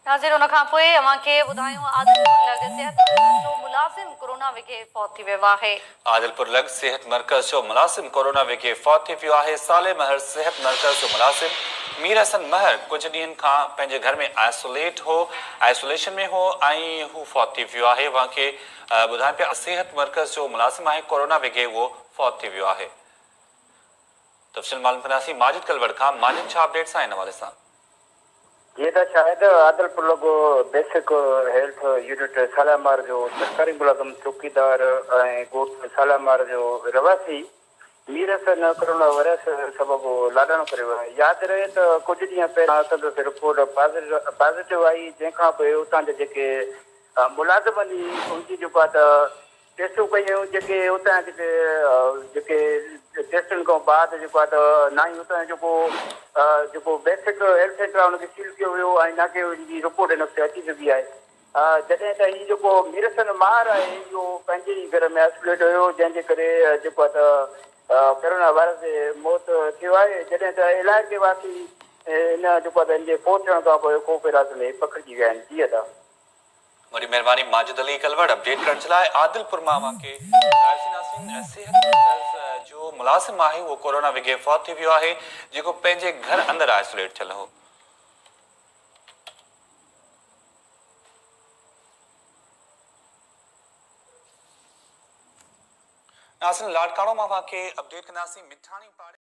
नाज़रीन उन खां पोइ अव्हांखे ॿुधायूं आदिलपुर लॻ सिहत मर्कज़ जो मुलाज़िम कोरोना विघे फौत थी वियो आहे। आदिलपुर लॻ सिहत मर्कज़ जो मुलाज़िम कोरोना विघे फौत थी वियो आहे। साले महर सिहत मर्कज़ जो मुलाज़िम मीर हसन महर कुझु ॾींहंनि खां पंहिंजे घर में आइसोलेशन में हो ऐं हू फौत थी वियो आहे। अव्हांखे ॿुधाइनि पिया सिहत मर्कज़ जो मुलाज़िम आहे कोरोना विघे उहो फौत थी वियो आहे। तफ़सील मालूम कंदासीं माजिद कलवड़ खां। माजिद, छा अपडेट्स आहिनि हवाले सां? ये तो शायद आदिलपुर लोगो बेसिक हेल्थ यूनिट सालामार जो सरकारी मुलाजिम चौकीदार गोट सालामार जो रवासी मीर हसन कोरोना वायरस सबबु लाॾाणो करियो आहे। यादि रहे तो कुछ ॾींहं पहिरियां संदसि रिपोर्ट पॉजिटिव आई, जंहिंखां पोइ उतां जा जेके मुलाज़िमनि उनजी जेको आहे त टेस्टूं कयूं, जेके उतां जेके टेस्टनि खां बाद जेको आहे त ना ई उतां जेको बेसिक हेल्थ सेंटर आहे उनखे सील कयो वियो ऐं ना के उनजी रिपोर्ट हिन वक़्तु अची चुकी आहे। जॾहिं त हीउ जेको मीर हसन महर आहे इहो पंहिंजे ई घर में आइसोलेट हुयो, जंहिंजे करे जेको आहे त कोरोना वायरस जे मौत थियो आहे। जॾहिं त इलाइक़े वासी इन जेको आहे हिनजे फौत थियण खां पोइ ख़ौफ़ रात में पखिड़िजी विया आहिनि। जी अदा वॾी महिरबानी माजिद अली कलवड़ अपडेट करण जे लाइ। आदिलपुर मां अव्हांखे सिहत मर्कज़ जो मुलाज़िम आहे उहो कोरोना विघे फौत थी वियो आहे, जेको पंहिंजे घर अंदरि आइसोलेट थियल हो। नाज़रीन, लाड़काणो मां अव्हांखे अपडेट कंदासीं। मिठाणी पाड़े